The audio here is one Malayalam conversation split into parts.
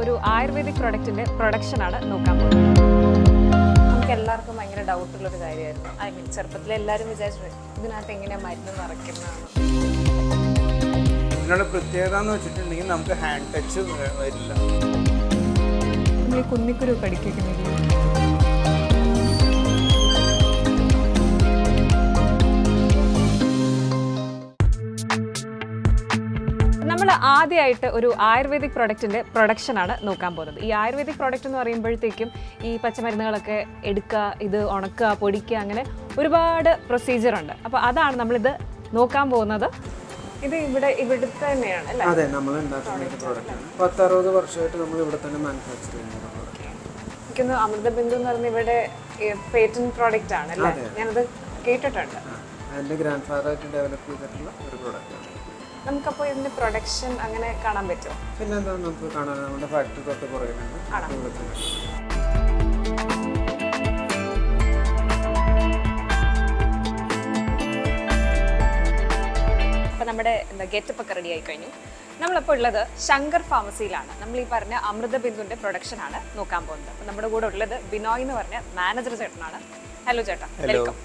ഒരു ആയുർവേദിക് പ്രൊഡക്റ്റിന്റെ പ്രൊഡക്ഷൻ ആണ് നോക്കാൻ പോകുന്നത്. നമുക്ക് എല്ലാവർക്കും ഭയങ്കര ഡൗട്ടുള്ളൊരു കാര്യമായിരുന്നു. ഐ മീൻ ചെറുപ്പത്തിൽ എല്ലാവരും വിചാരിച്ചു ഇതിനകത്ത് എങ്ങനെയാണ് മരുന്ന് നിറയ്ക്കുന്നതാണ്. ഇതിനുള്ള പ്രത്യേകത എന്ന് വെച്ചിട്ടുണ്ടെങ്കിൽ നമുക്ക് ഹാൻഡ് ടച്ച് വരില്ല. നമ്മൾ ഈ കുന്നിക്കുരു കടിക്കുന്നില്ല. നമ്മൾ ആദ്യമായിട്ട് ഒരു ആയുർവേദിക് പ്രൊഡക്റ്റിൻ്റെ പ്രൊഡക്ഷനാണ് നോക്കാൻ പോകുന്നത്. ഈ ആയുർവേദിക് പ്രൊഡക്റ്റ് എന്ന് പറയുമ്പോഴത്തേക്കും ഈ പച്ചമരുന്നുകളൊക്കെ എടുക്കുക, ഇത് ഉണക്കുക, പൊടിക്കുക, അങ്ങനെ ഒരുപാട് പ്രൊസീജിയറുണ്ട്. അപ്പോൾ അതാണ് നമ്മളിത് നോക്കാൻ പോകുന്നത്. ഇത് ഇവിടുത്തെ തന്നെയാണ് അല്ലേ? അതെ, നമ്മൾ ഉണ്ടാക്കുന്ന പ്രോഡക്റ്റാണ്. 10-60 വർഷമായിട്ട് നമ്മൾ ഇവിടെ തന്നെ മാനുഫാക്ചർ ചെയ്യുന്ന പ്രോഡക്റ്റ്. എനിക്കൊന്ന് അമൃതബിന്ദു എന്ന് പറഞ്ഞ ഇവിടെ പേറ്റന്റ് പ്രോഡക്റ്റ് ആണ് അല്ലേ? ഞാനത് കേട്ടിട്ടുണ്ട്. അതിൻ്റെ ഗ്രാൻഡ് ഫാദറായിട്ട് ഡെവലപ്പ് ചെയ്തിട്ടുള്ള ഒരു പ്രോഡക്റ്റാണ്. നമുക്കപ്പോൾ ഇതിൻ്റെ പ്രൊഡക്ഷൻ അങ്ങനെ കാണാൻ പറ്റുമോ? പിന്നെ എന്താ നമുക്ക് കാണാൻ നമ്മുടെ ഫാക്ടറി തൊട്ട് പുറകിലുണ്ട്. അപ്പോൾ നമ്മുടെ ഗെറ്റപ്പ് ഒക്കെ റെഡി ആയി കഴിഞ്ഞു. നമ്മളപ്പോൾ ഉള്ളത് ശങ്കർ ഫാർമസിയിലാണ്. നമ്മൾ ഈ പറഞ്ഞ അമൃതബിന്ദുവിൻ്റെ പ്രൊഡക്ഷനാണ് നോക്കാൻ പോകുന്നത്. അപ്പോൾ നമ്മുടെ കൂടെ ഉള്ളത് ബിനോയ് എന്ന് പറഞ്ഞ മാനേജർ ചേട്ടനാണ്. ഹലോ ചേട്ടാ, വെൽക്കം.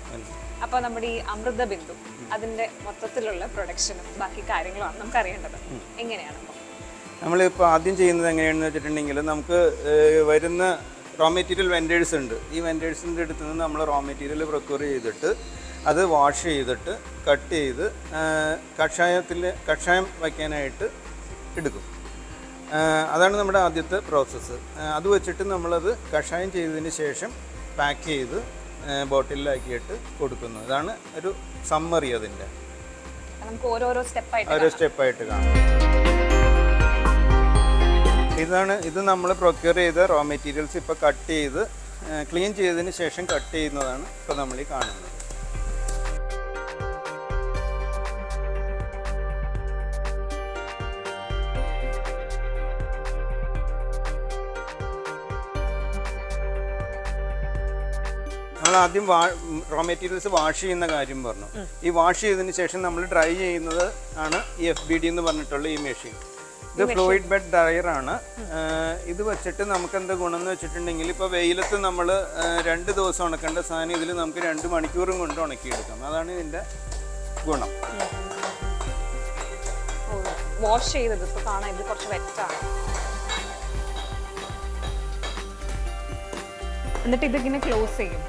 അപ്പോൾ നമ്മുടെ ഈ അമൃതബിന്ദു അതിൻ്റെ മൊത്തത്തിലുള്ള പ്രൊഡക്ഷനും ബാക്കി കാര്യങ്ങളുമാണ് നമുക്ക് അറിയേണ്ടത്. എങ്ങനെയാണ് അപ്പോൾ നമ്മളിപ്പോൾ ആദ്യം ചെയ്യുന്നത് എങ്ങനെയാണെന്ന് വെച്ചിട്ടുണ്ടെങ്കിൽ നമുക്ക് വരുന്ന റോ മെറ്റീരിയൽ വെൻഡേഴ്സ് ഉണ്ട്. ഈ വെൻഡേഴ്സിൻ്റെ അടുത്ത് നിന്ന് നമ്മൾ റോ മെറ്റീരിയൽ പ്രൊക്യൂർ ചെയ്തിട്ട് അത് വാഷ് ചെയ്തിട്ട് കട്ട് ചെയ്ത് കഷായം വയ്ക്കാനായിട്ട് എടുക്കും. അതാണ് നമ്മുടെ ആദ്യത്തെ പ്രോസസ്സ്. അത് വെച്ചിട്ട് നമ്മളത് കഷായം ചെയ്തതിന് ശേഷം പാക്ക് ചെയ്ത് ബോട്ടിലാക്കിയിട്ട് കൊടുക്കുന്നു. ഇതാണ് ഒരു സമ്മറി. അതിൻ്റെ നമുക്ക് ഓരോ സ്റ്റെപ്പായിട്ട് കാണാം. ഇത് നമ്മൾ പ്രൊക്യൂർ ചെയ്ത റോ മെറ്റീരിയൽസ് ഇപ്പോൾ കട്ട് ചെയ്ത് ക്ലീൻ ചെയ്തതിന് ശേഷം കട്ട് ചെയ്യുന്നതാണ് ഇപ്പോൾ നമ്മൾ ഈ കാണുന്നത്. നമ്മൾ ആദ്യം റോ മെറ്റീരിയൽസ് വാഷ് ചെയ്യുന്ന കാര്യം പറഞ്ഞു. ഈ വാഷ് ചെയ്തതിന് ശേഷം നമ്മൾ ഡ്രൈ ചെയ്യുന്നത് ആണ് ഈ FBD എന്ന് പറഞ്ഞിട്ടുള്ള ഈ മെഷീൻ. ഇത് ഫ്ലൂയിഡ് ബെഡ് ഡ്രയർ ആണ്. ഇത് വെച്ചിട്ട് നമുക്ക് എന്താ ഗുണം എന്ന് വെച്ചിട്ടുണ്ടെങ്കിൽ ഇപ്പോൾ വെയിലത്ത് നമ്മൾ 2 ദിവസം ഉണക്കേണ്ട സാധനം ഇതിൽ നമുക്ക് 2 മണിക്കൂറും കൊണ്ട് ഉണക്കിയെടുക്കാം. അതാണ് ഇതിൻ്റെ ഗുണം. വാഷ് ചെയ്തത് ഇപ്പോൾ കാണാൻ ഇത് കുറച്ച് വെറ്റാണ്. എന്നിട്ട് ഇതിങ്ങനെ ക്ലോസ് ചെയ്യും.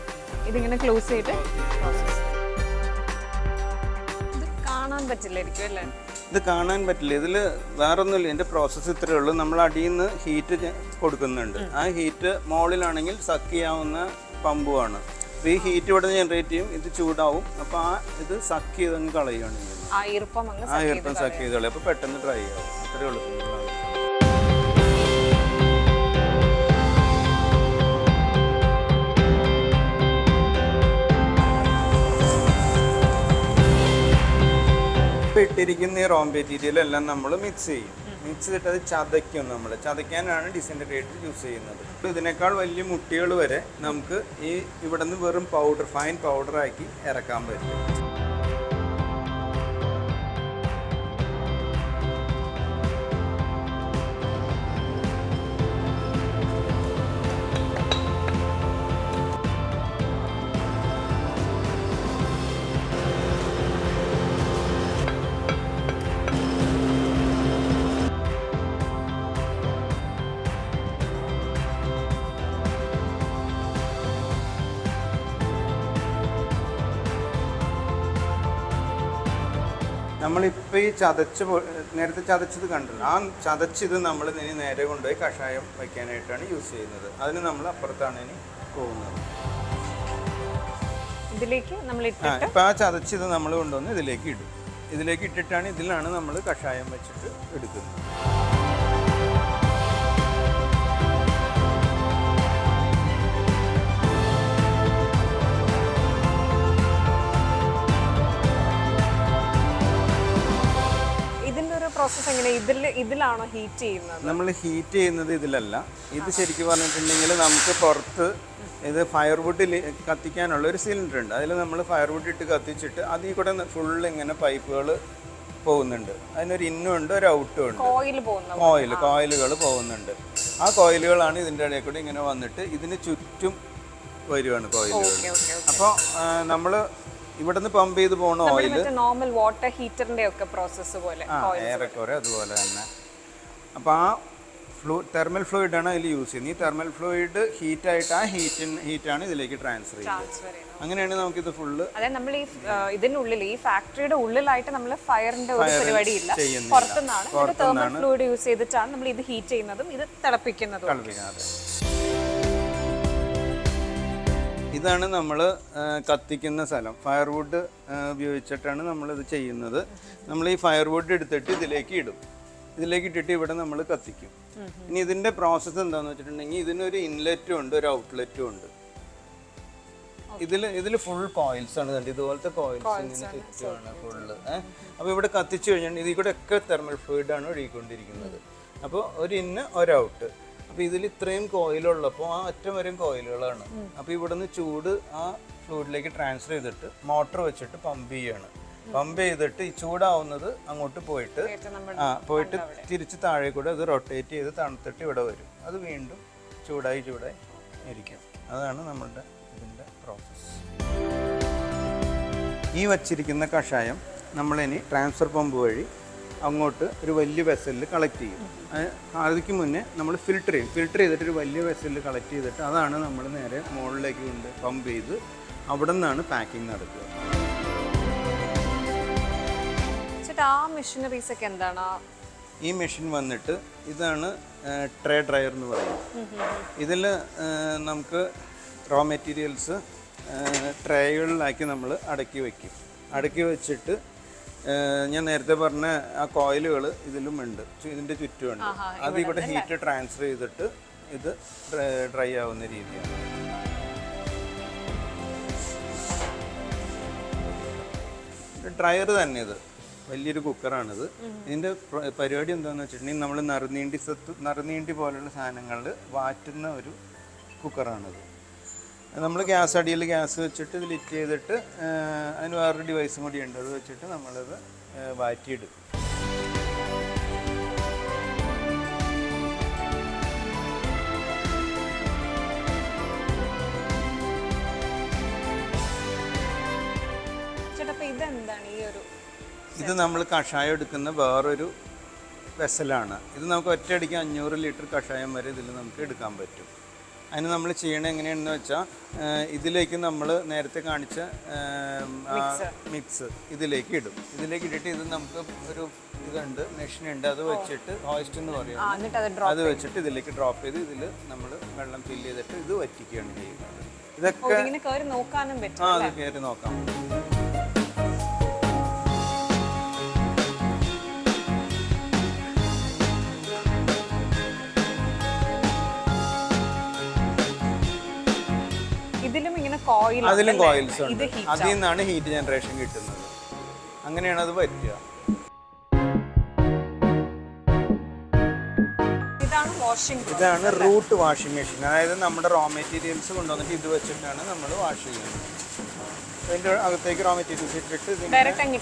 ഇതിങ്ങനെ ക്ലോസ് ചെയ്തിട്ട് ഇത് കാണാൻ പറ്റില്ലായിരിക്കും അല്ലേ? ഇത് കാണാൻ പറ്റില്ല. ഇതിൽ വേറൊന്നുമില്ല. ഇതിൻ്റെ പ്രോസസ്സ് ഇത്രയേ ഉള്ളൂ. നമ്മൾ അടിയിൽ നിന്ന് ഹീറ്റ് കൊടുക്കുന്നുണ്ട്. ആ ഹീറ്റ് മുകളിലാണെങ്കിൽ സക്ക് ചെയ്യാവുന്ന പമ്പുമാണ്. അപ്പോൾ ഈ ഹീറ്റ് ഇവിടെ ജനറേറ്റ് ചെയ്യും, ഇത് ചൂടാവും. അപ്പോൾ ഇത് സക്ക് ചെയ്തങ്ങ് കളയുകയാണ് ചെയ്യുന്നത്. ആ ഈർപ്പം സക്ക് ചെയ്ത് കളയും. അപ്പോൾ പെട്ടെന്ന് ഡ്രൈ ആവും. അത്രയേ ഉള്ളൂ. ഇപ്പോൾ ഇട്ടിരിക്കുന്ന ഈ റോ മെറ്റീരിയൽ എല്ലാം നമ്മൾ മിക്സ് ചെയ്യും. മിക്സ് ചെയ്തിട്ട് അത് ചതയ്ക്കും. നമ്മൾ ചതയ്ക്കാനാണ് ഡിസിൻറ്റഗ്രേറ്റർ യൂസ് ചെയ്യുന്നത്. ഇതിനേക്കാൾ വലിയ മുട്ടികൾ വരെ നമുക്ക് ഈ ഇവിടെ നിന്ന് വെറും ഫൈൻ പൗഡറാക്കി ഇറക്കാൻ പറ്റും. നമ്മളിപ്പോൾ ഈ നേരത്തെ ചതച്ചത് കണ്ടല്ലോ, ആ ചതച്ചത് നമ്മൾ ഇനി നേരെ കൊണ്ടുപോയി കഷായം വയ്ക്കാനായിട്ടാണ് യൂസ് ചെയ്യുന്നത്. അതിന് നമ്മൾ അപ്പുറത്താണ് ഇനി പോകുന്നത്. ഇപ്പം ആ ചതച്ചത് നമ്മൾ കൊണ്ടുവന്ന് ഇതിലേക്ക് ഇടും. ഇതിലേക്ക് ഇട്ടിട്ടാണ് ഇതിലാണ് നമ്മൾ കഷായം വെച്ചിട്ട് എടുക്കുന്നത്. പ്രോസസ് എങ്ങനെ? ഇതിലാണോ ഹീറ്റ് ചെയ്യുന്നത്? നമ്മൾ ഹീറ്റ് ചെയ്യുന്നത് ഇതിലല്ല. ഇത് ശരിക്കും പറഞ്ഞിട്ടുണ്ടെങ്കിൽ നമുക്ക് പുറത്ത് ഇത് ഫയർവുഡിൽ കത്തിക്കാനുള്ള ഒരു സിലിണ്ടർ ഉണ്ട്. അതിൽ നമ്മൾ ഫയർവുഡ് ഇട്ട് കത്തിച്ചിട്ട് അതിൽ കൂടെ ഫുള്ള് ഇങ്ങനെ പൈപ്പുകൾ പോകുന്നുണ്ട്. അതിനൊരു ഇന്നും ഉണ്ട്, ഒരു ഔട്ടും ഉണ്ട്. കോയിൽ പോകുന്ന കോയിലുകൾ പോകുന്നുണ്ട്. ആ കോയിലുകളാണ് ഇതിൻ്റെ ഇടയിൽ കൂടി ഇങ്ങനെ വന്നിട്ട് ഇതിന് ചുറ്റും വരുവാണ് കോയിലുകൾ. അപ്പോൾ നമ്മൾ ഇവിടുന്ന് പമ്പ് ചെയ്ത് പോകുന്ന ഓയിൽ നോർമൽ വാട്ടർ ഹീറ്ററിന്റെ ഒക്കെ പ്രോസസ്സ് പോലെ ഏറെക്കുറെ അതുപോലെ തന്നെ. അപ്പോൾ ആ തെർമൽ ഫ്ലൂയിഡ് ആണ് അതിൽ യൂസ് ചെയ്യുന്നത്. ഈ തെർമൽ ഫ്ലൂയിഡ് ഹീറ്റായിട്ട് ആ ഹീറ്റാണ് ഇതിലേക്ക് ട്രാൻസ്ഫർ ചെയ്യുന്നത്. അങ്ങനെയാണ് നമുക്കിത് ഫുള്ള്. അതായത് നമ്മൾ ഈ ഇതിനുള്ളിൽ ഈ ഫാക്ടറിയുടെ ഉള്ളിലായിട്ട് നമ്മൾ ഫയറിന്റെ ഒരു പരിപാടി ഇല്ല, പുറത്തുനിന്നാണ് തെർമൽ ഫ്ലൂയിഡ് യൂസ് ചെയ്തിട്ടാണ് നമ്മൾ ഇത് ഹീറ്റ് ചെയ്യുന്നതും ഇത് തിളപ്പിക്കുന്നതും. ഇതാണ് നമ്മൾ കത്തിക്കുന്ന സ്ഥലം. ഫയർവുഡ് ഉപയോഗിച്ചിട്ടാണ് നമ്മളിത് ചെയ്യുന്നത്. നമ്മൾ ഈ ഫയർവുഡ് എടുത്തിട്ട് ഇതിലേക്ക് ഇടും. ഇതിലേക്ക് ഇട്ടിട്ട് ഇവിടെ നമ്മൾ കത്തിക്കും. ഇനി ഇതിൻ്റെ പ്രോസസ്സ് എന്താണെന്ന് വെച്ചിട്ടുണ്ടെങ്കിൽ ഇതിനൊരു ഇൻലെറ്റും ഉണ്ട്, ഒരു ഔട്ട്ലെറ്റും ഉണ്ട്. ഇതിൽ ഫുൾ കോയിൽസ് ആണ് കണ്ടത്. ഇതുപോലത്തെ കോയിൽസ് ഇങ്ങനെ ചുറ്റുമാണ് ഫുള്ള്. അപ്പോൾ ഇവിടെ കത്തിച്ചു കഴിഞ്ഞാൽ ഇതിൽ കൂടെ ഒക്കെ തെർമൽ ഫ്ലൂയിഡാണ് ഒഴുകിക്കൊണ്ടിരിക്കുന്നത്. അപ്പോൾ ഒരു ഇന്ന് ഒരു ഔട്ട്. അപ്പോൾ ഇതിൽ ഇത്രയും കോയിലുള്ളപ്പോൾ ആ അറ്റം വരെയും കോയിലുകളാണ്. അപ്പോൾ ഇവിടുന്ന് ചൂട് ആ ഫ്ലൂയിഡിലേക്ക് ട്രാൻസ്ഫർ ചെയ്തിട്ട് മോട്ടർ വെച്ചിട്ട് പമ്പ് ചെയ്യാണ്. പമ്പ് ചെയ്തിട്ട് ഈ ചൂടാവുന്നത് അങ്ങോട്ട് പോയിട്ട് തിരിച്ച് താഴെ കൂടെ അത് റൊട്ടേറ്റ് ചെയ്ത് തണുത്തിട്ട് ഇവിടെ വരും. അത് വീണ്ടും ചൂടായി ഇരിക്കും. അതാണ് നമ്മളുടെ ഇതിൻ്റെ പ്രോസസ്സ്. ഈ വച്ചിരിക്കുന്ന കഷായം നമ്മളിനി ട്രാൻസ്ഫർ പമ്പ് വഴി അങ്ങോട്ട് ഒരു വലിയ വെസലിൽ കളക്ട് ചെയ്യും. അതിക്ക് മുന്നേ നമ്മൾ ഫിൽട്ടർ ചെയ്യും. ഫിൽട്ടർ ചെയ്തിട്ട് ഒരു വലിയ വെസലിൽ കളക്ട് ചെയ്തിട്ട് അതാണ് നമ്മൾ നേരെ മുകളിലേക്ക് കൊണ്ട് പമ്പ് ചെയ്ത് അവിടെ നിന്നാണ് പാക്കിംഗ് നടക്കുക. ആ മെഷീനറീസ് ഒക്കെ എന്താണ്? ഈ മെഷീൻ വന്നിട്ട് ഇതാണ് ട്രേ ഡ്രയർ എന്ന് പറയും. ഇതിൽ നമുക്ക് റോ മെറ്റീരിയൽസ് ട്രേകളിലാക്കി നമ്മൾ അടക്കി വയ്ക്കും. അടക്കി വെച്ചിട്ട് ഞാൻ നേരത്തെ പറഞ്ഞ ആ കോയിലുകൾ ഇതിലും ഉണ്ട്, ഇതിൻ്റെ ചുറ്റുമുണ്ട്. അത് ഇവിടെ ഹീറ്റ് ട്രാൻസ്ഫർ ചെയ്തിട്ട് ഇത് ഡ്രൈ ആവുന്ന രീതിയാണ്. ഡ്രയർ തന്നെ ഇത് വലിയൊരു കുക്കറാണിത്. ഇതിൻ്റെ പരിപാടി എന്താണെന്ന് വെച്ചിട്ടുണ്ടെങ്കിൽ നമ്മൾ നറുനീണ്ടി പോലുള്ള സാധനങ്ങളിൽ വാറ്റുന്ന ഒരു കുക്കറാണിത്. നമ്മൾ ഗ്യാസ് അടിയിൽ ഗ്യാസ് വെച്ചിട്ട് ഇത് ലിറ്റ് ചെയ്തിട്ട് അതിന് വേറൊരു ഡിവൈസും കൂടി ഉണ്ട്. അത് വെച്ചിട്ട് നമ്മളത് വാറ്റിയിടും. ഇത് നമ്മൾ കഷായം എടുക്കുന്ന വേറൊരു വെസലാണ്. ഇത് നമുക്ക് ഒറ്റയടിക്ക് 500 ലിറ്റർ കഷായം വരെ ഇതിൽ നമുക്ക് എടുക്കാൻ പറ്റും. അതിന് നമ്മൾ ചെയ്യണത് എങ്ങനെയാണെന്ന് വെച്ചാൽ ഇതിലേക്ക് നമ്മൾ നേരത്തെ കാണിച്ച മിക്സ് ഇതിലേക്ക് ഇടും. ഇതിലേക്ക് ഇട്ടിട്ട് ഇത് നമുക്ക് ഒരു ഇതുണ്ട്, മെഷീനുണ്ട്, അത് വെച്ചിട്ട് ഹോയിസ്റ്റ് എന്ന് പറയുന്നത്, അത് വെച്ചിട്ട് ഇതിലേക്ക് ഡ്രോപ്പ് ചെയ്ത് ഇതിൽ നമ്മൾ വെള്ളം ഫില്ല് ചെയ്തിട്ട് ഇത് വറ്റിക്കുകയാണ് ചെയ്യുന്നത്. ഇതൊക്കെ അത് കയറി നോക്കാം. അതിലും കോയിൽസ് ഉണ്ട്. അതിൽ നിന്നാണ് ഹീറ്റ് ജനറേഷൻ കിട്ടുന്നത്. അങ്ങനെയാണ് അത് പറ്റുക. ഇതാണ് റൂട്ട് വാഷിംഗ് മെഷീൻ. അതായത് നമ്മുടെ റോ മെറ്റീരിയൽസ് കൊണ്ടുവന്നിട്ട് ഇത് വെച്ചിട്ടാണ് നമ്മൾ വാഷ് ചെയ്യുന്നത്. അതിൻ്റെ അകത്തേക്ക് റോ മെറ്റീരിയൽസ് ഇട്ടിട്ട് ഡയറക്റ്റ്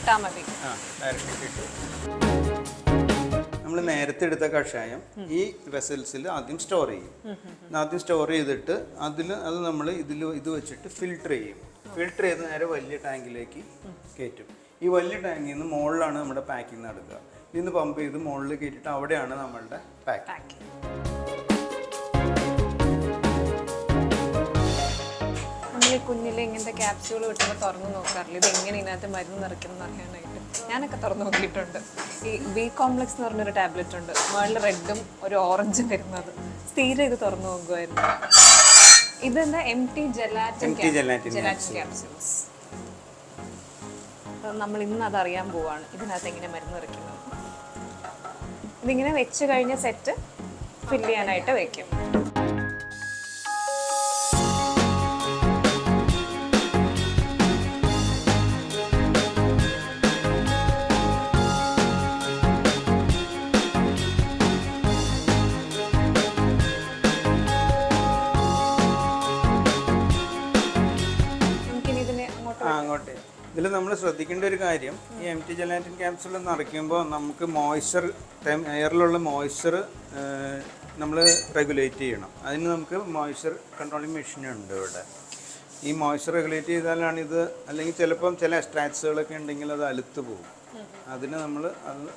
ഇട്ടിട്ട് നമ്മൾ നേരത്തെ എടുത്ത കഷായം ഈ വെസൽസിൽ ആദ്യം സ്റ്റോർ ചെയ്യും. ആദ്യം സ്റ്റോർ ചെയ്തിട്ട് അത് നമ്മൾ ഇത് വെച്ചിട്ട് ഫിൽട്ടർ ചെയ്യും. ഫിൽട്ടർ ചെയ്ത് നേരെ വലിയ ടാങ്കിലേക്ക് കയറ്റും. ഈ വലിയ ടാങ്കിൽ നിന്ന് മുകളിലാണ് നമ്മുടെ പാക്കിംഗ് നടക്കുക. ഇതിന്ന് പമ്പ് ചെയ്ത് മുകളിൽ കയറ്റിട്ട് അവിടെയാണ് നമ്മളുടെ പാക്കിംഗ്. കുഞ്ഞിലെ ഇങ്ങനത്തെ ക്യാപ്സ്യൂൾ കിട്ടുമ്പോൾ തുറന്നു നോക്കാറില്ല, ഇത് എങ്ങനെ ഇതിനകത്ത് മരുന്ന് നിറയ്ക്കണം അറിയാനായിട്ട്. ഞാനൊക്കെ തുറന്നു നോക്കിയിട്ടുണ്ട്. ഈ ബി കോംപ്ലക്സ് എന്ന് പറഞ്ഞൊരു ടാബ്ലറ്റ് ഉണ്ട്, മുകളിൽ റെഡും ഒരു ഓറഞ്ചും വരുന്നത്. സ്ഥിരം ഇത് തുറന്നു നോക്കുമായിരുന്നു. ഇതെന്താ എംടി ജെലാറ്റിൻ ക്യാപ്സ്യൂൾസ്. നമ്മൾ ഇന്ന് അതറിയാൻ പോവാണ്, ഇതിനകത്ത് എങ്ങനെ മരുന്ന് നിറയ്ക്കുന്നത്. ഇതിങ്ങനെ വെച്ച് കഴിഞ്ഞ സെറ്റ് ഫില്ല് ചെയ്യാനായിട്ട് വെക്കും. അങ്ങോട്ട് ഇതിൽ നമ്മൾ ശ്രദ്ധിക്കേണ്ട ഒരു കാര്യം, ഈ എം ടി ജെലാറ്റിൻ ക്യാപ്സുൾ നിറയ്ക്കുമ്പോൾ നമുക്ക് മോയ്സ്ചർ, എയറിലുള്ള മോയ്സ്ചർ നമ്മൾ റെഗുലേറ്റ് ചെയ്യണം. അതിന് നമുക്ക് മോയ്സ്ചർ കൺട്രോളിങ് മെഷീൻ ഉണ്ട് ഇവിടെ. ഈ മോയ്സ്ചർ റെഗുലേറ്റ് ചെയ്താലാണ് ഇത്, അല്ലെങ്കിൽ ചിലപ്പം ചില എക്സ്ട്രാക്ട്സുകളൊക്കെ ഉണ്ടെങ്കിൽ അത് അലുത്ത് പോകും. അതിന് നമ്മൾ അത്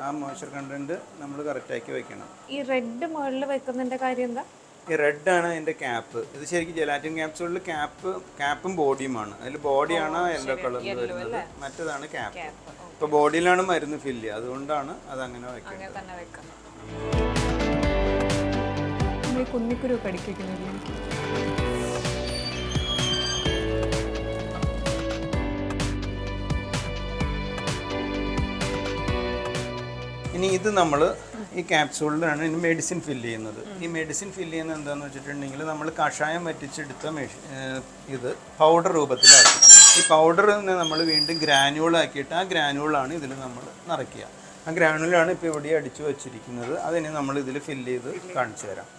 ആ മോയ്സ്ചർ കണ്ടന്റ് നമ്മൾ കറക്റ്റാക്കി വെക്കണം. ഈ റെഡ് മുകളിൽ വെക്കുന്നതിന്റെ കാര്യം എന്താ? ഈ റെഡാണ് അതിൻ്റെ ക്യാപ്പ്. ഇത് ശരിക്കും ജെലാറ്റിൻ ക്യാപ്സുകളിൽ ക്യാപ്പും ബോഡിയുമാണ്. അതിൽ ബോഡിയാണ് യെല്ലോ കളറിൽ വരുന്നത്, മറ്റേതാണ് ക്യാപ്പ്. ഇപ്പോൾ ബോഡിയിലാണ് മരുന്ന് ഫില്ല് ചെയ്യുക, അതുകൊണ്ടാണ് അത് അങ്ങനെ വെക്കുന്നത്. കുന്നിക്കുരു കടിക്കുന്നില്ല. ഇനി ഇത് നമ്മൾ ഈ ക്യാപ്സൂളിലാണ് ഇനി മെഡിസിൻ ഫില്ല് ചെയ്യുന്നത്. ഈ മെഡിസിൻ ഫില്ല് ചെയ്യുന്നത് എന്താണെന്ന് വെച്ചിട്ടുണ്ടെങ്കിൽ നമ്മൾ കഷായം വറ്റിച്ചെടുത്ത ഇത് പൗഡർ രൂപത്തിലാക്കി. ഈ പൗഡറിനെ നമ്മൾ വീണ്ടും ഗ്രാനുവളാക്കിയിട്ട് ആ ഗ്രാനുവളാണ് ഇതിൽ നമ്മൾ നിറയ്ക്കുക. ആ ഗ്രാനുവലാണ് ഇപ്പോൾ ഇവിടെ അടിച്ചു വച്ചിരിക്കുന്നത്. അതിനെ നമ്മൾ ഇതിൽ ഫില്ല് ചെയ്ത് കാണിച്ചു തരാം.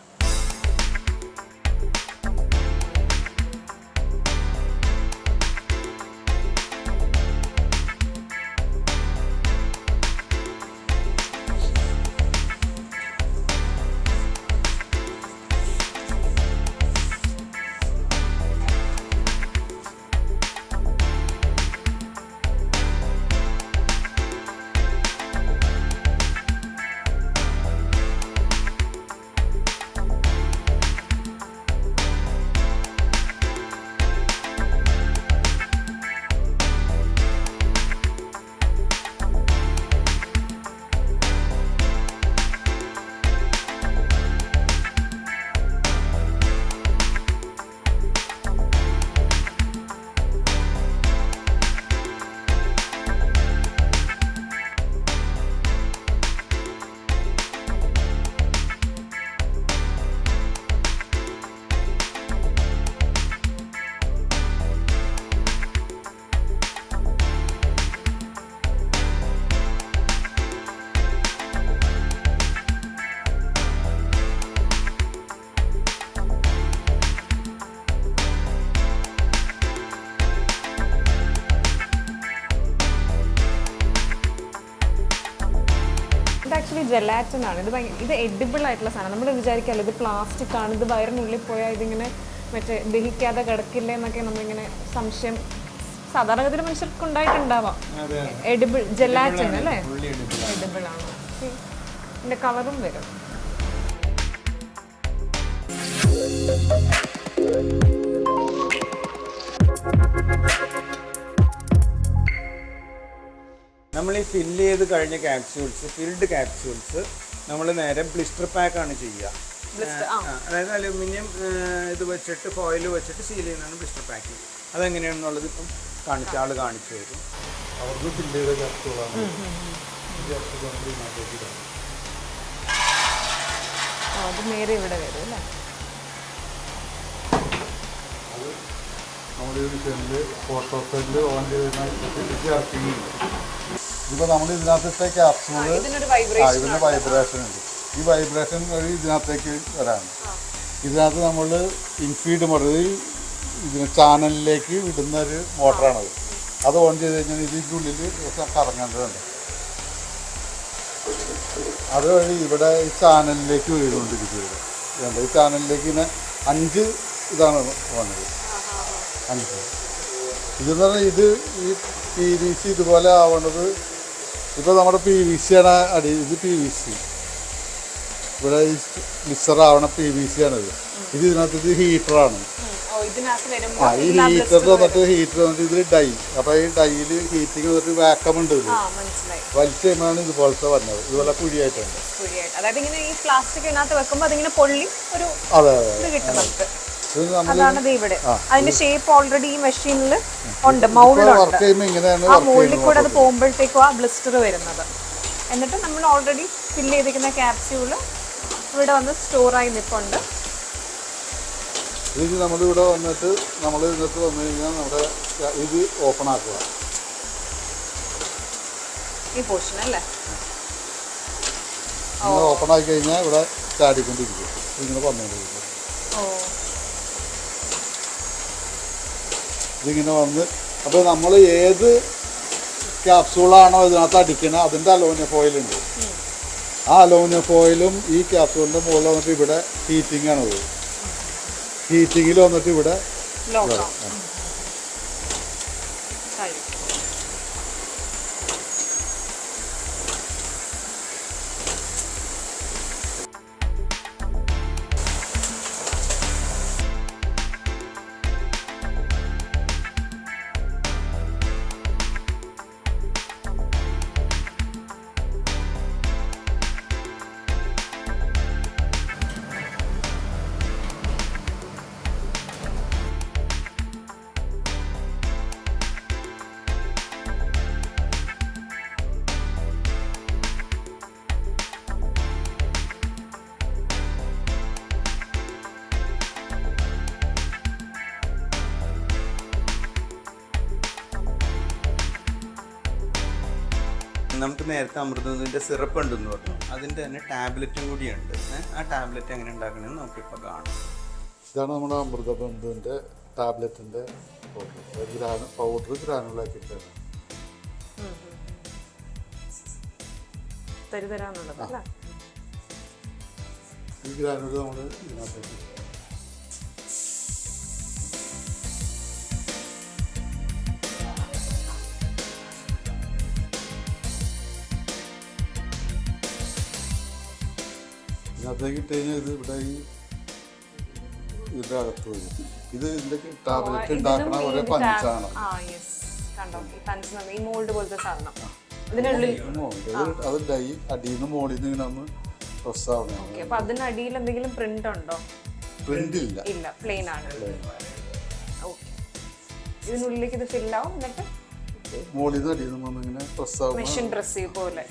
ആക്ച്വലി ജെലാറ്റിൻ ആണ്. ഇത് എഡിബിൾ ആയിട്ടുള്ള സാധനം. നമ്മൾ വിചാരിക്കാമല്ലോ ഇത് പ്ലാസ്റ്റിക് ആണ്, ഇത് വയറിനുള്ളിൽ പോയാൽ ഇതിങ്ങനെ മറ്റേ ദഹിക്കാതെ കിടക്കില്ലേ എന്നൊക്കെ നമ്മളിങ്ങനെ സംശയം സാധാരണഗതിയിൽ മനുഷ്യർക്ക് ഉണ്ടായിട്ടുണ്ടാവാം. എഡിബിൾ ജെലാറ്റിൻ അല്ലേ? എഡിബിൾ ആണ്. ഇതിന്റെ കളറും വരും. നമ്മൾ ഈ ഫില്ല് ചെയ്ത് കഴിഞ്ഞ ഫിൽഡ് ക്യാപ്സ്യൂൾസ് നമ്മൾ നേരെ ബ്ലിസ്റ്റർ പാക്കാണ് ചെയ്യുക. അതായത് അലുമിനിയം ഇത് വെച്ചിട്ട് ഫോയിൽ വെച്ചിട്ട് സീൽ ചെയ്യുന്നതാണ് ബ്ലിസ്റ്റർ പാക്കിങ്. അതെങ്ങനെയാണെന്നുള്ളത് ഇപ്പം ആൾ കാണിച്ചു തരും. അവർക്ക് ഫില്ല് ചെയ്ത ക്യാപ്സ്യൂളാണ്. അത് നേരെ ഇവിടെ വരും അല്ലേ? നമ്മുടെ ഒരു സെല്ല് ഫോട്ടോ സെല്ല് ഓൺ ചെയ്യുന്ന ഇപ്പോൾ നമ്മൾ ഇതിനകത്തെ ക്യാപ്സ്യൂള് ഇതിന് വൈബ്രേഷൻ ഉണ്ട്. ഈ വൈബ്രേഷൻ വഴി ഇതിനകത്തേക്ക് വരാണ്. ഇതിനകത്ത് നമ്മൾ ഇൻഫീഡ് മോട്ടർ, ഇതിന് ചാനലിലേക്ക് വിടുന്ന ഒരു മോട്ടറാണത്. അത് ഓൺ ചെയ്ത് കഴിഞ്ഞാൽ ഇതിൻ്റെ ഉള്ളിൽ കറങ്ങേണ്ടതുണ്ട്. അതുവഴി ഇവിടെ ഈ ചാനലിലേക്ക് വീഴുകൊണ്ടിരിക്കുന്നത്. ഈ ചാനലിലേക്ക് ഇങ്ങനെ 5 ഇതാണ് വന്നത്. 5 ഇതെന്ന് പറഞ്ഞാൽ ഇത് ഈ PVC ഇതുപോലെ ആവേണ്ടത്. ഇപ്പോൾ നമ്മുടെ PVC ആണ് ഇത് PVC. ഇവിടെ ഈ ഗ്ലിസറാവണ PVC ആണിത്. ഇതിനകത്ത് ഇത് ഹീറ്ററാണ്. ഈ ഹീറ്ററിൽ വന്നിട്ട് ഇതിൽ ഡൈ. അപ്പോൾ ഈ ഡൈയിൽ ഹീറ്റിങ് വന്നിട്ട് വാക്കം ഉണ്ട്. ഇത് വലിച്ചു കഴിയുമ്പോഴാണ് ഇതുപോലത്തെ വന്നത്. ഇതുപോലെ കുഴിയായിട്ടുണ്ട്. അതെ അതെ. അതിന്റെ ഷേപ്പ് ഓൾറെഡി ഈ മെഷീനിൽ ഉണ്ട്, മൗൾഡുണ്ട്. ആ മൗൾഡിൽ കൂടെ അത് പോകുമ്പോഴത്തേക്കും ആ ബ്ലിസ്റ്റർ വരുന്നത്. എന്നിട്ട് നമ്മൾ ഓൾറെഡി ഫില്ല് ചെയ്തിരിക്കുന്ന ക്യാപ്സ്യൂള് ഇവിടെ വന്ന് സ്റ്റോറായി നിൽപ്പുണ്ട്. ഇത് നമ്മളിവിടെ വന്നിട്ട് ഇതിനകത്ത് വന്നു കഴിഞ്ഞാൽ നമ്മുടെ ഇത് ഓപ്പൺ ആക്കുക. ഈ പോർഷൻ അല്ലേ? ഓപ്പൺ ആക്കി കഴിഞ്ഞാൽ ഇവിടെ ചാടിക്കൊണ്ടിരിക്കും. ഇങ്ങനെ വന്നുകൊണ്ടിരിക്കും. ഇതിങ്ങനെ വന്ന് അപ്പോൾ നമ്മൾ ഏത് ക്യാപ്സൂളാണോ ഇതിനകത്ത് അടിക്കുന്നത് അതിൻ്റെ അലൂമിനിയം ഫോയിലുണ്ട്. ആ അലൂമിനിയം ഫോയിലും ഈ ക്യാപ്സൂളിൻ്റെ മുകളിൽ വന്നിട്ട് ഇവിടെ ഹീറ്റിംഗ് ആണത്. ഹീറ്റിങ്ങിൽ വന്നിട്ട് ഇവിടെ നമുക്ക് നേരത്തെ അമൃതത്തിൻ്റെ സിറപ്പ് ഉണ്ടെന്ന് പറഞ്ഞു, അതിൻ്റെ തന്നെ ടാബ്ലറ്റും കൂടിയുണ്ട്. ആ ടാബ്ലറ്റ് എങ്ങനെ ഉണ്ടാക്കണമെന്ന് നമുക്കിപ്പോൾ കാണാം. ഇതാണ് നമ്മുടെ അമൃതബന്ധുവിൻ്റെ ടാബ്ലറ്റിൻ്റെ പൗഡർ ഗ്രാനുലാക്കിയിട്ടാണ്. ഈ ഗ്രാനുല നമ്മൾ ഇതിനകത്തേക്ക് ഇതിനകത്തേക്ക് ഇട്ട് കഴിഞ്ഞാൽ ഇത് ഇവിടെ ഈ ഇതിൻ്റെ അകത്ത് വരും. ഇത് ഇതിൻ്റെ ടാബ്ലറ്റ് ഉണ്ടാക്കണ ഒരേ പഞ്ചാണ്. അത് ഡൈ അടിയിൽ നിന്ന് മോളിൽ നിന്ന് ഇങ്ങനെ ഒന്ന് പ്രസ് ആവണം. അതിനടിയിൽ എന്തെങ്കിലും പ്രിന്റ് ഉണ്ടോ? പ്രിന്റ് ഇല്ല, ഇല്ല, പ്ലെയിൻ ആണ്. ഇതിനുള്ളിലേക്ക് ഇത് ഫിൽ ആവും, എന്നിട്ട് മോളിൽ നിന്ന് അടിയിൽ നിന്ന് ഇങ്ങനെ പ്രസ് ആവും, മെഷീൻ പ്രസ് ചെയ്യും പോലെ.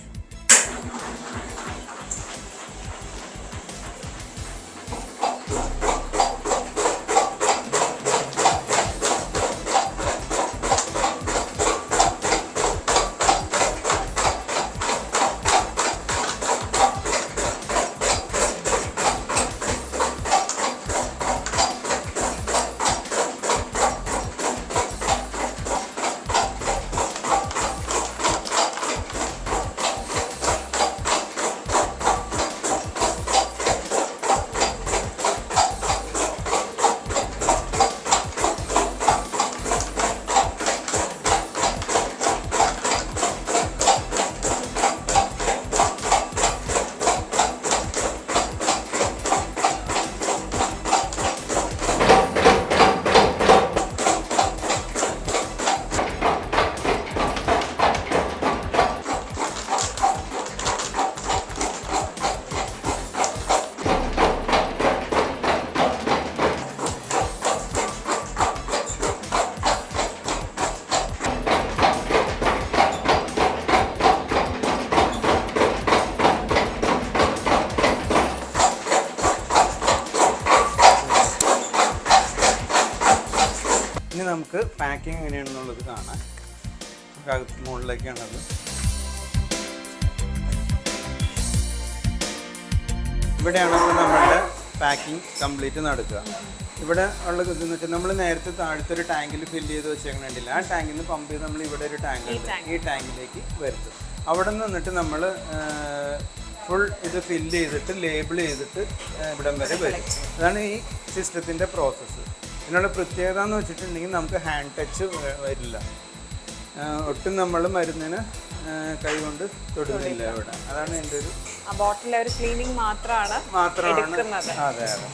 ഇനി നമുക്ക് പാക്കിംഗ് എങ്ങനെയാണെന്നുള്ളത് കാണാം. മുകളിലേക്കാണത്. ഇവിടെയാണ് നമ്മളുടെ പാക്കിംഗ് കംപ്ലീറ്റ് നടക്കുക. ഇവിടെ ഉള്ള ഇതെന്ന് വെച്ചാൽ നമ്മൾ നേരത്തെ താഴത്തെ ഒരു ടാങ്കിൽ ഫില്ല് ചെയ്ത് വെച്ചേക്കണില്ല. ആ ടാങ്കിൽ നിന്ന് പമ്പ് ചെയ്ത് നമ്മൾ ഇവിടെ ഒരു ടാങ്ക് ഉണ്ട്, ഈ ടാങ്കിലേക്ക് വരുത്തും. അവിടെ നിന്നിട്ട് നമ്മൾ ഫുൾ ഇത് ഫില്ല് ചെയ്തിട്ട് ലേബിൾ ചെയ്തിട്ട് ഇവിടം വരെ വരും. അതാണ് ഈ സിസ്റ്റത്തിൻ്റെ പ്രോസസ്സ്. ഇതിനുള്ള പ്രത്യേകത എന്ന് വെച്ചിട്ടുണ്ടെങ്കിൽ നമുക്ക് ഹാൻഡ് ടച്ച് വരില്ല. ഒട്ടും നമ്മൾ മരുന്നിന് കൈകൊണ്ട് തൊടുന്നില്ല ഇവിടെ. അതാണ് എൻ്റെ ഒരു ബോട്ടിലെ ഒരു ക്ലീനിങ് മാത്രമാണ്. അതെ അതെ.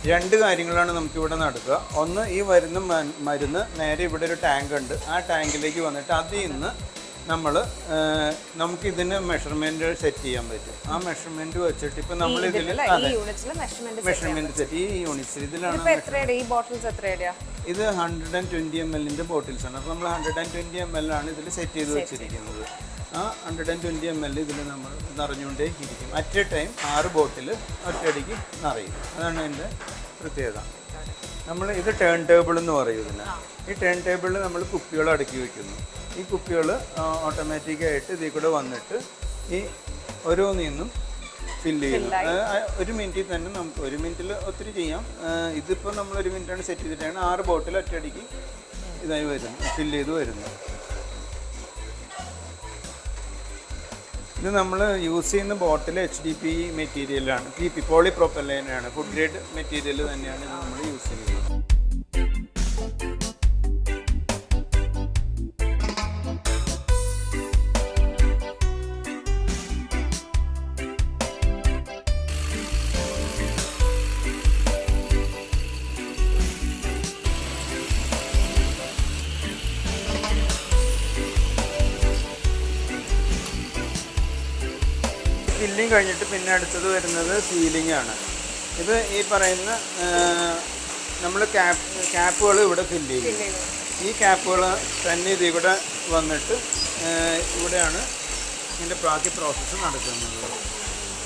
രണ്ട് കാര്യങ്ങളാണ് നമുക്കിവിടെ നടക്കുക. ഒന്ന്, ഈ വരുന്ന മരുന്ന് നേരെ ഇവിടെ ഒരു ടാങ്ക് ഉണ്ട്, ആ ടാങ്കിലേക്ക് വന്നിട്ട് അതിൽ നിന്ന് നമുക്കിതിന് മെഷർമെൻറ്റ് സെറ്റ് ചെയ്യാൻ പറ്റും. ആ മെഷർമെൻറ്റ് വെച്ചിട്ട് ഇപ്പം നമ്മൾ ഇതിൽ മെഷർമെൻറ്റ് സെറ്റ് ഈ യൂണിറ്റ്സിൽ ഇതിലാണ്. ഇത് 120 ml ബോട്ടിൽസാണ്. അപ്പോൾ നമ്മൾ 120 ml ആണ് ഇതിൽ സെറ്റ് ചെയ്ത് വെച്ചിരിക്കുന്നത്. ആ 120 ml ഇതിൽ നമ്മൾ നിറഞ്ഞുകൊണ്ടേ ഇരിക്കും. അറ്റ് എ ടൈം 6 ബോട്ടിൽ ഒറ്റയടിക്ക് നിറയും. അതാണ് എൻ്റെ പ്രത്യേകത. നമ്മൾ ഇത് ടേൺ ടേബിൾ എന്ന് പറയും ഇതിന്. ഈ ടേൺ ടേബിളിൽ നമ്മൾ കുപ്പികൾ അടുക്കി വെക്കുന്നു. ഈ കുപ്പികൾ ഓട്ടോമാറ്റിക്കായിട്ട് ഇതിൽ കൂടെ വന്നിട്ട് ഈ ഓരോന്നിന്നും ഫില്ല് ചെയ്യുന്നു. 1 മിനിറ്റിൽ തന്നെ നമുക്ക് 1 മിനിറ്റിൽ ഒത്തിരി ചെയ്യാം. ഇതിപ്പോൾ നമ്മൾ 1 മിനിറ്റാണ് സെറ്റ് ചെയ്തിട്ടാണ് 6 ബോട്ടിൽ ഒറ്റയടിക്ക് ഇതായി വരുന്നു, ഫില്ല് ചെയ്ത് വരുന്നു. ഇത് നമ്മൾ യൂസ് ചെയ്യുന്ന ബോട്ടിൽ HDP മെറ്റീരിയലാണ്, PP പോളിപ്രോപ്പലൈനാണ്, ഫുഡ് ഗ്രേഡ് മെറ്റീരിയൽ തന്നെയാണ് ഇത് നമ്മൾ യൂസ് ചെയ്യുന്നത്. ഫില്ലിങ് കഴിഞ്ഞിട്ട് പിന്നെ അടുത്തത് വരുന്നത് സീലിംഗ് ആണ്. ഇത് ഈ പറയുന്ന നമ്മൾ ക്യാപ്പുകൾ ഇവിടെ ഫില്ല് ചെയ്യും. ഈ ക്യാപ്പുകൾ തന്നെ ഇതിൽ കൂടെ വന്നിട്ട് ഇവിടെയാണ് ഇതിൻ്റെ ബാക്കി പ്രോസസ്സ് നടക്കുന്നത്.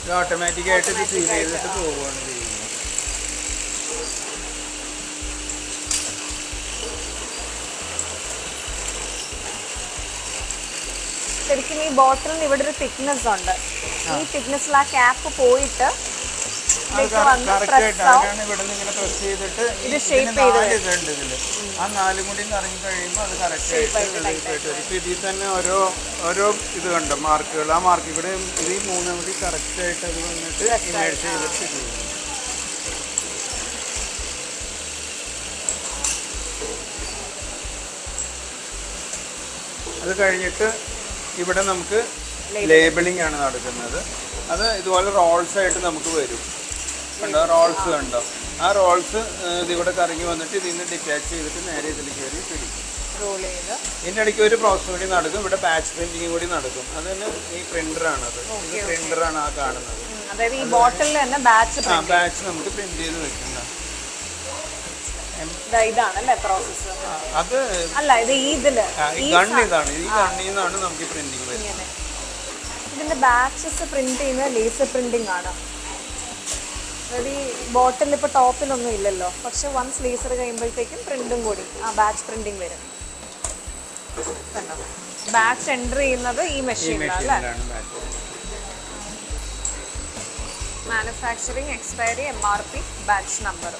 ഇത് ഓട്ടോമാറ്റിക്കായിട്ട് ഇത് സീൽ ചെയ്തിട്ട് പോവുകയാണ് ചെയ്യുന്നത്. ശരിക്കും ഈ ബോട്ടിലിന് ഇവിടെ ഒരു തിക്നെസ് ഉണ്ട്. ഈ തിക്നെസ്സിൽ ആ ക്യാപ്പ് പോയിട്ട് കറക്റ്റായിട്ടാണ് ഇവിടെ നിന്ന് ഇങ്ങനെ പ്രസ് ചെയ്തിട്ട് ഇത് ഷേപ്പ് ഇതുണ്ട് ഇതിൽ. ആ 4 കൂടി ഇറങ്ങി കഴിയുമ്പോൾ അത് കറക്റ്റായിട്ട് വരും. ഇതിൽ തന്നെ ഓരോ ഇത് കണ്ടോ മാർക്കുകൾ, ആ മാർക്കിൽ കൂടെ ഇത് 3 കൂടി കറക്റ്റായിട്ട് അത് വന്നിട്ട് ഇമേഴ്സ് ചെയ്തിട്ട് ചെയ്യും. അത് കഴിഞ്ഞിട്ട് ഇവിടെ നമുക്ക് ലേബിളിംഗ് ആണ് നടക്കുന്നത്. അത് ഇതുപോലെ റോൾസ് ആയിട്ട് നമുക്ക് വരും. കണ്ടോ റോൾസ് കണ്ടോ? ആ റോൾസ് ഇതിവിടെ കറങ്ങി വന്നിട്ട് ഇതിൽ നിന്ന് ഡിറ്റാച്ച് ചെയ്തിട്ട് നേരെ ഇതിൽ കയറി പിടിക്കും. ഇതിൻ്റെ ഇടയ്ക്ക് ഒരു പ്രോസസ് കൂടി നടക്കും. ഇവിടെ പാച്ച് പ്രിന്റിങ് കൂടി നടക്കും. അതിന് ഈ പ്രിന്ററാണ്, അത് പ്രിന്ററാണ് ആ കാണുന്നത്. അതായത് ഈ ബോട്ടിലിൽ തന്നെ ബാച്ച് നമുക്ക് പ്രിന്റ് ചെയ്ത് വെക്കുന്ന ഇതാണല്ലേ പ്രോസസ്സ്. അത് അല്ല ഇത് ഇതില് ഈ ഗണ്ണിതാണ്, ഈ ഗണ്ണിൽ നിന്നാണ് നമുക്ക് പ്രിന്റിങ് വരുന്നത്. ഇതിന്റെ ബാച്ചസ് പ്രിന്റ് ചെയ്യുന്നത് ലേസർ പ്രിന്റിംഗ് ആണ്. അതായത് ഈ ബോട്ടിൽ ഇപ്പോൾ ടോപ്പിലൊന്നും ഇല്ലല്ലോ, പക്ഷെ വൺസ് ലേസർ കഴിയുമ്പോഴത്തേക്കും പ്രിന്റും കൂടി ആ ബാച്ച് പ്രിന്റിംഗ് വരും. കണ്ടോ ബാച്ച് എൻ്റർ ചെയ്യുന്നത് ഈ മെഷീനിലാണ്. Manufacturing, expiry, MRP, batch number.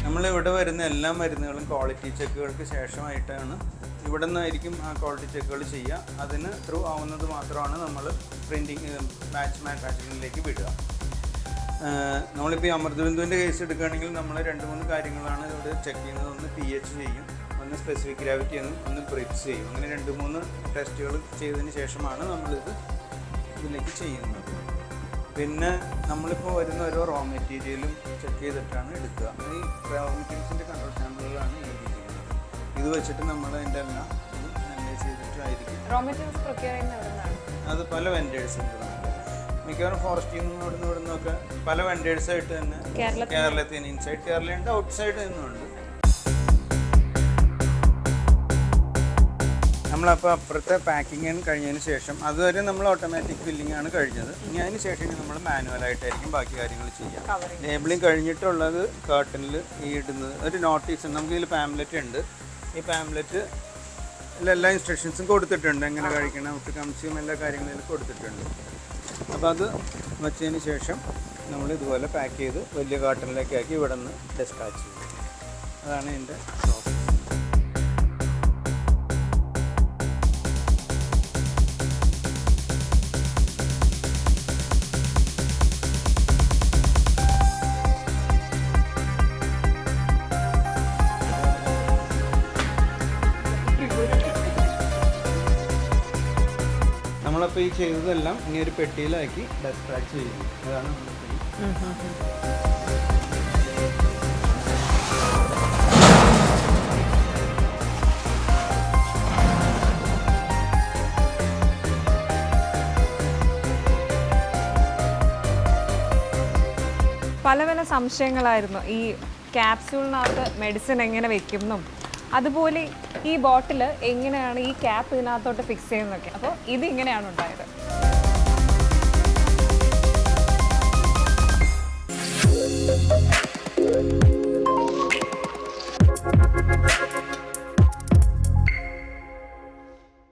നമ്മളിവിടെ വരുന്ന എല്ലാ മരുന്നുകളും ക്വാളിറ്റി ചെക്കുകൾക്ക് ശേഷമായിട്ടാണ് ഇവിടെ നിന്നായിരിക്കും ആ ക്വാളിറ്റി ചെക്കുകൾ ചെയ്യുക. അതിന് ത്രൂ ആവുന്നത് മാത്രമാണ് നമ്മൾ പ്രിൻറ്റിങ് ബാച്ച് മാനുഫാക്ചറിങ്ങിലേക്ക് വിടുക. നമ്മളിപ്പോൾ ഈ അമൃതബിന്ദുവിൻ്റെ കേസ് എടുക്കുകയാണെങ്കിൽ നമ്മൾ 2-3 കാര്യങ്ങളാണ് ഇവിടെ ചെക്ക് ചെയ്യുന്നത്. ഒന്ന് pH ചെയ്യും, ഒന്ന് സ്പെസിഫിക് ഗ്രാവിറ്റി എന്നും, ഒന്ന് ബ്രിഡ്ജ് ചെയ്യും. അങ്ങനെ 2-3 ടെസ്റ്റുകൾ ചെയ്തതിന് ശേഷമാണ് നമ്മളിത് ഇതിലേക്ക് ചെയ്യുന്നത്. പിന്നെ നമ്മളിപ്പോൾ വരുന്ന ഓരോ റോ മെറ്റീരിയലും ചെക്ക് ചെയ്തിട്ടാണ് എടുക്കുക. ഈ റോ മെറ്റീരിയൽസിൻ്റെ കൺട്രോൾ സാമ്പിളുകളാണ് ഈ ചെയ്യുന്നത്. ഇത് വെച്ചിട്ട് നമ്മൾ അതിൻ്റെ എല്ലാം അനലൈസ് ചെയ്തിട്ടായിരിക്കും. റോ മെറ്റീരിയൽസ് പ്രൊക്യൂർ ചെയ്യുന്നത് അത് പല വെൻഡേഴ്സ് ഉണ്ട്. മിക്കവാറും ഫോറസ്റ്റിൽ നിന്നും ഇവിടെ നിന്നൊക്കെ പല വെൻഡേഴ്സായിട്ട് തന്നെ കേരളത്തിൽ നിന്ന് ഇൻസൈഡ് കേരളയുണ്ട്, ഔട്ട് സൈഡ് നിന്നുണ്ട്. നമ്മളപ്പോൾ അപ്പുറത്തെ പാക്കിങ് കഴിഞ്ഞതിന് ശേഷം അതുവരെ നമ്മൾ ഓട്ടോമാറ്റിക് ഫില്ലിംഗ് ആണ് കഴിഞ്ഞത്. ഇനി അതിന് ശേഷം നമ്മൾ മാനുവലായിട്ടായിരിക്കും ബാക്കി കാര്യങ്ങൾ ചെയ്യാം. ലേബിളിങ് കഴിഞ്ഞിട്ടുള്ളത് കർട്ടനിൽ ഈ ഇടുന്നത് ഒരു നോട്ടീസ് ഉണ്ട്. നമുക്ക് ഇതിൽ പാംലെറ്റ് ഉണ്ട്. ഈ പാംലെറ്റ് എല്ലാ ഇൻസ്ട്രക്ഷൻസും കൊടുത്തിട്ടുണ്ട്, എങ്ങനെ കഴിക്കണം, ഔട്ട് കൺസ്യൂം എല്ലാ കാര്യങ്ങളും കൊടുത്തിട്ടുണ്ട്. അപ്പോൾ അത് വെച്ചതിന് ശേഷം നമ്മൾ ഇതുപോലെ പാക്ക് ചെയ്ത് വലിയ കാർട്ടണിലേക്ക് ആക്കി ഇവിടെ നിന്ന് ഡിസ്പാച്ച് ചെയ്യും. അതാണ് ഇതിൻ്റെ പ്രോസസ്. നമ്മളിപ്പോൾ ഈ ചെയ്തതെല്ലാം ഇനി ഒരു പെട്ടിയിലാക്കി ഡെസ്പാച്ച് ചെയ്യുന്നു. അതാണ് നമ്മൾ ചെയ്യുന്നത്. പല പല സംശയങ്ങളായിരുന്നു ഈ ക്യാപ്സ്യൂളിനകത്ത് മെഡിസിൻ എങ്ങനെ വെക്കുമെന്നും അതുപോലെ ഈ ബോട്ടിൽ എങ്ങനെയാണ് ഈ ക്യാപ്പ് ഇതിനകത്തോട്ട് ഫിക്സ് ചെയ്യുന്നതൊക്കെ. അപ്പോൾ ഇത് ഇങ്ങനെയാണ് ഉണ്ടായത്.